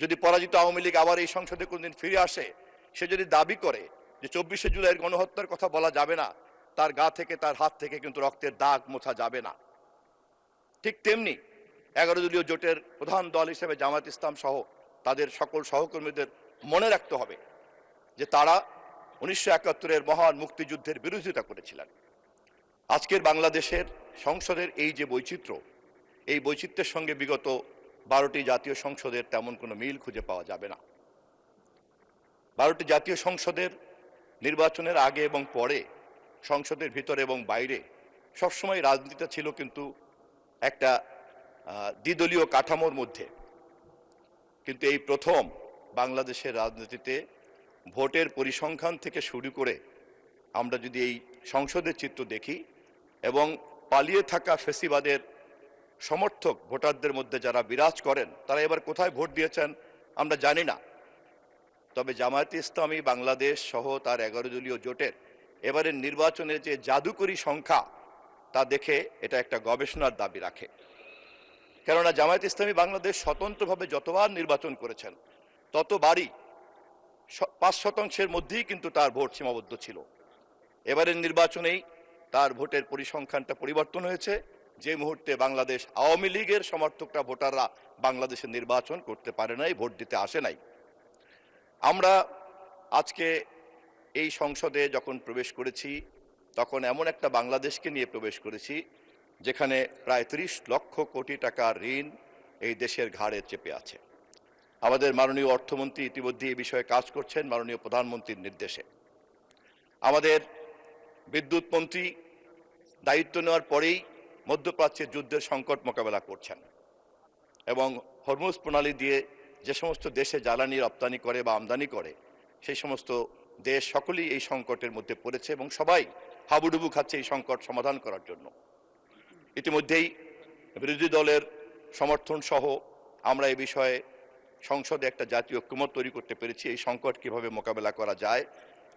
যদি পরাজিত আওয়ামী লীগ আবার এই সংসদে কোনদিন ফিরে আসে, সে যদি দাবি করে যে 24শে জুলাইয়ের গণহত্যার কথা বলা যাবে না, তার গা থেকে তার হাত থেকে কিন্তু রক্তের দাগ মোছা যাবে না। ঠিক তেমনি 11 দলীয় জোটের প্রধান দল হিসেবে জামায়াত ইসলাম সহ তাদের সকল সহকর্মীদের মনে রাখতে হবে যে তারা 1971-এর মহান মুক্তিযুদ্ধের বিরোধিতা করেছিলেন। আজকের বাংলাদেশের সংসদের এই যে বৈচিত্র্য, এই বৈচিত্র্যের সঙ্গে বিগত 12টি জাতীয় সংসদের তেমন কোনো মিল খুঁজে পাওয়া যাবে না। 12টি জাতীয় সংসদের নির্বাচনের আগে এবং পরে, সংসদের ভিতরে এবং বাইরে সবসময় রাজনীতিটা ছিল কিন্তু একটা দ্বিদলীয় কাঠামোর মধ্যে। কিন্তু এই প্রথম বাংলাদেশের রাজনীতিতে ভোটের পরিসংখ্যান থেকে শুরু করে আমরা যদি এই সংসদের চিত্র দেখি এবং পালিয়ে থাকা ফেসিবাদের সমর্থক ভোটারদের মধ্যে যারা বিরাজ করেন, তারা এবার কোথায় ভোট দিয়েছেন আমরা জানি না। তবে জামায়াতে ইসলামী বাংলাদেশ সহ তার 11 দলীয় জোটের এবারের নির্বাচনের যে জাদুকরী সংখ্যা, তা দেখে এটা একটা গবেষণার দাবি রাখে। কেননা জামায়াতে ইসলামী বাংলাদেশ স্বতন্ত্রভাবে যতবার নির্বাচন করেছেন, ততবারই 5% মধ্যেই কিন্তু তার ভোট সীমাবদ্ধ ছিল। এবারের নির্বাচনেই তার ভোটের পরিসংখ্যানটা পরিবর্তন হয়েছে, যে মুহূর্তে বাংলাদেশ আওয়ামী লীগের সমর্থকরা ভোটাররা বাংলাদেশের নির্বাচন করতে পারে নাই, ভোট দিতে আসে নাই। আমরা আজকে এই সংসদে যখন প্রবেশ করেছি, তখন এমন একটা বাংলাদেশকে নিয়ে প্রবেশ করেছি যেখানে প্রায় 30 লক্ষ কোটি টাকার ঋণ এই দেশের ঘাড়ে চেপে আছে। আমাদের মাননীয় অর্থমন্ত্রী ইতিমধ্যে এই বিষয়ে কাজ করছেন মাননীয় প্রধানমন্ত্রীর নির্দেশে। আমাদের বিদ্যুৎ মন্ত্রী দায়িত্ব নেওয়ার পরেই মধ্যপ্রাচ্যের যুদ্ধের সংকট মোকাবেলা করছেন এবং হরমুজ প্রণালী দিয়ে যে সমস্ত দেশে জ্বালানি রপ্তানি করে বা আমদানি করে, সেই সমস্ত দেশ সকলেই এই সংকটের মধ্যে পড়েছে এবং সবাই হাবুডুবু খাচ্ছে এই সংকট সমাধান করার জন্য। ইতিমধ্যেই বিরোধী দলের সমর্থন সহ আমরা এই বিষয়ে সংসদে একটা জাতীয় ঐক্যমত তৈরি করতে পেরেছি। এই সংকট কিভাবে মোকাবেলা করা যায়,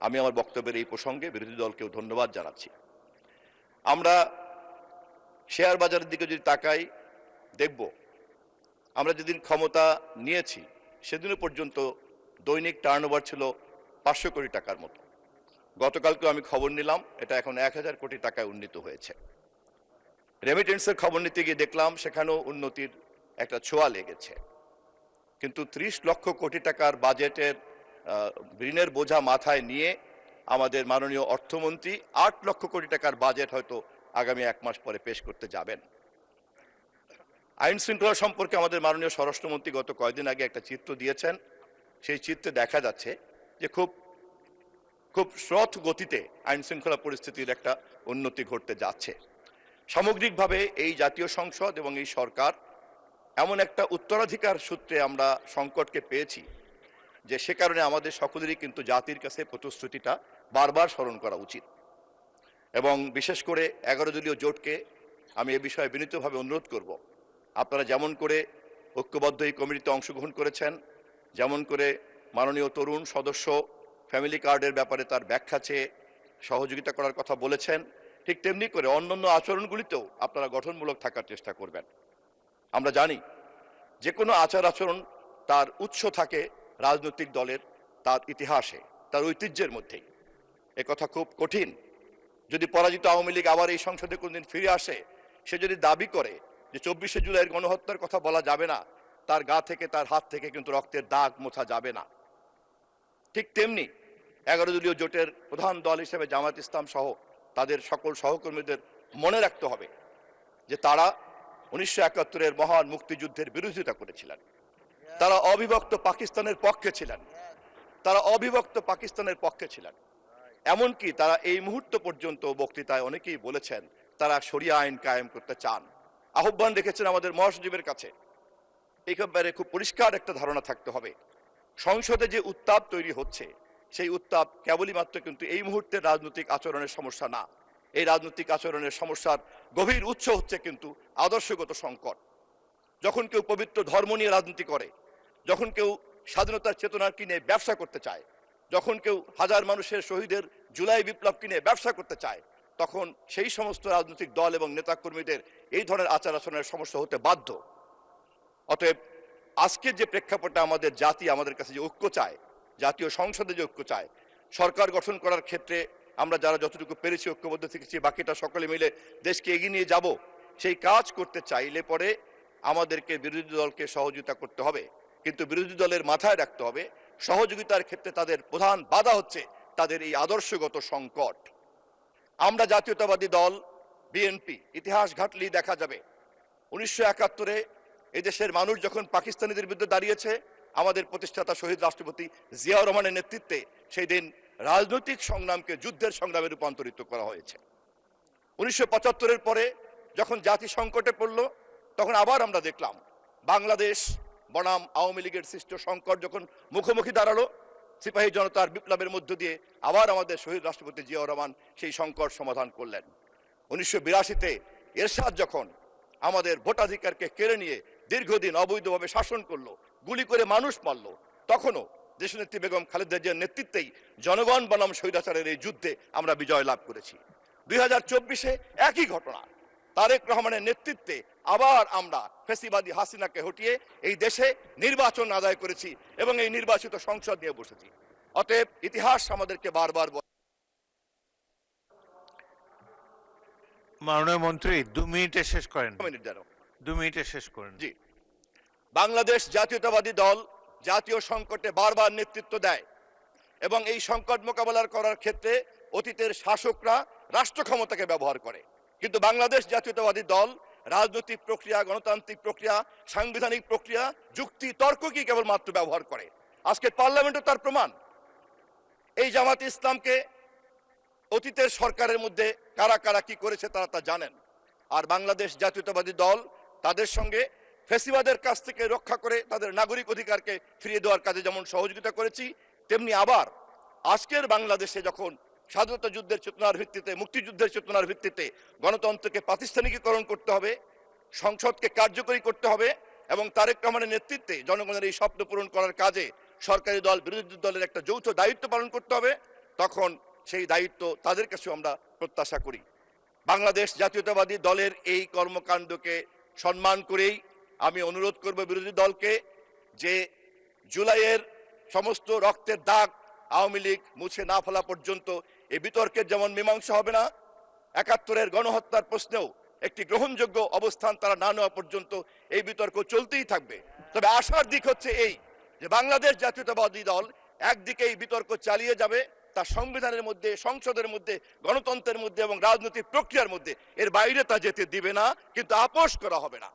আমি আমার বক্তব্যের এই প্রসঙ্গে বিরোধী দলকেও ধন্যবাদ জানাচ্ছি। আমরা শেয়ার বাজারের দিকে যদি তাকাই, দেখব আমরা যেদিন ক্ষমতা নিয়েছি সেদিনও পর্যন্ত দৈনিক টার্নওভার ছিল 500 কোটি টাকার মতো। গতকালকে আমি খবর নিলাম, এটা এখন 1000 কোটি টাকায় উন্নীত হয়েছে। রেমিটেন্সের খবর নিতে গিয়ে দেখলাম সেখানেও উন্নতির একটা ছোঁয়া লেগেছে। কিন্তু 30 লক্ষ কোটি টাকার বাজেটের ঋণের বোঝা মাথায় নিয়ে আমাদের মাননীয় অর্থমন্ত্রী 8 লক্ষ কোটি টাকার বাজেট হয়তো আগামী 1 মাস পরে পেশ করতে যাবেন। আইন শৃঙ্খলা সম্পর্কে আমাদের মাননীয় স্বরাষ্ট্রমন্ত্রী গত কয়েকদিন আগে একটা চিত্র দিয়েছেন। সেই চিত্রে দেখা যাচ্ছে যে খুব শ্রথ গতিতে আইন শৃঙ্খলা পরিস্থিতির একটা উন্নতি ঘটতে যাচ্ছে। সামগ্রিকভাবে এই জাতীয় সংসদ এবং এই সরকার এমন একটা উত্তরাধিকার সূত্রে আমরা সংকটকে পেয়েছি যে সে কারণে আমাদের সকলেরই কিন্তু জাতির কাছে প্রতিশ্রুতিটা বারবার স্মরণ করা উচিত। এবং বিশেষ করে 11 দলীয় জোটকে আমি এ বিষয়ে বিনীতভাবে অনুরোধ করব, আপনারা যেমন করে ঐক্যবদ্ধ এই কমিটিতে অংশগ্রহণ করেছেন, যেমন করে মাননীয় তরুণ সদস্য ফ্যামিলি কার্ডের ব্যাপারে তার ব্যাখ্যা চেয়ে সহযোগিতা করার কথা বলেছেন, ঠিক তেমনি করে অন্যান্য আচরণগুলিতেও আপনারা গঠনমূলক থাকার চেষ্টা করবেন। আমরা জানি যে কোনো আচার আচরণ তার উৎস থাকে রাজনৈতিক দলের তার ইতিহাসে, তার ঐতিহ্যের মধ্যেই। একথা খুব কঠিন। যদি পরাজিত আওয়ামী লীগ আবার এই সংসদে কোনদিন ফিরে আসে, সে যদি দাবি করে যে 24শে জুলাইয়ের গণহত্যার কথা বলা যাবে না, তার গা থেকে তার হাত থেকে কিন্তু রক্তের দাগ মোছা যাবে না। ঠিক তেমনি 11 দলীয় জোটের প্রধান দল হিসেবে জামায়াত ইসলাম সহ তাদের সকল সহকর্মীদের মনে রাখতে হবে যে তারা 1971-এর মহান মুক্তিযুদ্ধের বিরোধিতা করেছিলেন। তারা অবিভক্ত পাকিস্তানের পক্ষে ছিলেন, তারা অবিভক্ত পাকিস্তানের পক্ষে ছিলেন। এমনকি তারা এই মুহূর্ত পর্যন্ত বক্তৃতায় অনেকেই বলেছেন তারা শরিয়া আইন কায়েম করতে চান, আহ্বান রেখেছেন আমাদের মহাসচিবের কাছে। এই ব্যাপারে খুব পরিষ্কার একটা ধারণা থাকতে হবে, সংসদে যে উত্তাপ তৈরি হচ্ছে সেই উত্তাপ কেবলই মাত্র কিন্তু এই মুহূর্তের রাজনৈতিক আচরণের সমস্যা না। এই রাজনৈতিক আচরণের সমস্যার গভীর উৎস হচ্ছে কিন্তু আদর্শগত সংকট। যখন কেউ পবিত্র ধর্ম নিয়ে রাজনীতি করে, যখন কেউ স্বাধীনতার চেতনাকে নিয়ে ব্যবসা করতে চায়, যখন কেউ হাজার মানুষের শহীদের জুলাই বিপ্লবকে নিয়ে ব্যবসা করতে চায়, তখন সেই সমস্ত রাজনৈতিক দল এবং নেতাকর্মীদের এই ধরনের আচার আচরণের সমস্যা হতে বাধ্য। অতএব আজকে যে প্রেক্ষাপটে আমাদের জাতি আমাদের কাছে যে ঐক্য চায়, জাতীয় সংসদে যে ঐক্য চায়, সরকার গঠন করার ক্ষেত্রে আমরা যারা যতটুকু পেরেছি ঐক্যবদ্ধ থেকেছি, বাকিটা সকলে মিলে দেশকে এগিয়ে নিয়ে যাব, সেই কাজ করতে চাইলে পরে আমাদেরকে বিরোধী দলকে সহযোগিতা করতে হবে। কিন্তু বিরোধী দলের মাথায় রাখতে হবে সহযোগিতার ক্ষেত্রে তাদের প্রধান বাধা হচ্ছে তাদের এই আদর্শগত সংকট। আমরা জাতীয়তাবাদী দল বিএনপি ইতিহাস ঘাটলেই দেখা যাবে 1971-এ এদেশের মানুষ যখন পাকিস্তানিদের বিরুদ্ধে দাঁড়িয়েছে, আমাদের প্রতিষ্ঠাতা শহীদ রাষ্ট্রপতি জিয়াউর রহমানের নেতৃত্বে সেই দিন রাজনৈতিক সংগ্রামকে যুদ্ধের সংগ্রামে রূপান্তরিত করা হয়েছে। 1975-এর পরে যখন জাতি সংকটে পড়ল, তখন আবার আমরা দেখলাম বাংলাদেশ বনাম আওয়ামী লীগের সৃষ্ট সংকট যখন মুখোমুখি দাঁড়ালো, সিপাহী জনতার বিপ্লবের মধ্য দিয়ে আবার আমাদের শহীদ রাষ্ট্রপতি জিয়াউর রহমান সেই সংকট সমাধান করলেন। 1982-তে এরশাদ যখন আমাদের ভোটাধিকারকে কেড়ে নিয়ে দীর্ঘদিন অবৈধভাবে শাসন করলো, গুলি করে মানুষ মারলো, তখনও দেশনেত্রী বেগম খালেদা জিয়ার নেতৃত্বেই জনগণ বনাম স্বৈরাচারের এই যুদ্ধে আমরা বিজয় লাভ করেছি। 2024-এ একই ঘটনা, তারেক রহমানের নেতৃত্বে আবার আমরা ফ্যাসিবাদী হাসিনাকে হটিয়ে এই দেশে নির্বাচন আদায় করেছি এবং এই নির্বাচিত সংসদ নিয়ে বসেছি। অতএব ইতিহাস আমাদেরকে বারবার মাননীয় মন্ত্রী 2 মিনিটে শেষ করেন। 2 মিনিটে শেষ করেন। জি, বাংলাদেশ জাতীয়তাবাদী দল জাতীয় সংকটে বারবার নেতৃত্ব দেয় এবং এই সংকট মোকাবেলা করার ক্ষেত্রে অতীতের শাসকরা রাষ্ট্র ক্ষমতাকে ব্যবহার করে, কিন্তু বাংলাদেশ জাতীয়তাবাদী দল রাজনৈতিক প্রক্রিয়া, গণতান্ত্রিক প্রক্রিয়া, সাংবিধানিক প্রক্রিয়া, যুক্তি তর্ককে কেবলমাত্র ব্যবহার করে। আজকে পার্লামেন্টও তার প্রমাণ। এই জামাত ইসলামকে অতীতের সরকারের মধ্যে কারা কারা কি করেছে তারা তা জানেন। আর বাংলাদেশ জাতীয়তাবাদী দল তাদের সঙ্গে ফ্যাসিবাদের কাছ থেকে রক্ষা করে তাদের নাগরিক অধিকারকে ফিরিয়ে দেওয়ার কাজে যেমন সহযোগিতা করেছি, তেমনি আবার আজকের বাংলাদেশে যখন স্বাধীনতা যুদ্ধের চেতনার ভিত্তিতে, মুক্তিযুদ্ধের চেতনার ভিত্তিতে গণতন্ত্রকে প্রাতিষ্ঠানিকীকরণ করতে হবে, সংসদকে কার্যকরী করতে হবে এবং তারেক রহমানের নেতৃত্বে জনগণের এই স্বপ্ন পূরণ করার কাজে সরকারি দল বিরোধী দলের একটা যৌথ দায়িত্ব পালন করতে হবে, তখন সেই দায়িত্ব তাদের কাছেও আমরা প্রত্যাশা করি। বাংলাদেশ জাতীয়তাবাদী দলের এই কর্মকাণ্ডকে সম্মান করেই আমি অনুরোধ করব বিরোধী দলকে যে জুলাইয়ের সমস্ত রক্তের দাগ আওয়ামী লীগ মুছে না ফেলা পর্যন্ত এই বিতর্কের যেমন মীমাংসা হবে না, 71-এর গণহত্যার প্রশ্নেও একটি গ্রহণযোগ্য অবস্থান তারা না নেওয়া পর্যন্ত এই বিতর্ক চলতেই থাকবে। তবে আশার দিক হচ্ছে এই যে বাংলাদেশ জাতীয়তাবাদী দল একদিকে এই বিতর্ক চালিয়ে যাবে, তার সংবিধানের মধ্যে, সংসদের মধ্যে, গণতন্ত্রের মধ্যে এবং রাজনৈতিক প্রক্রিয়ার মধ্যে, এর বাইরে তা যেতে দিবে না, কিন্তু আপোষ করা হবে না।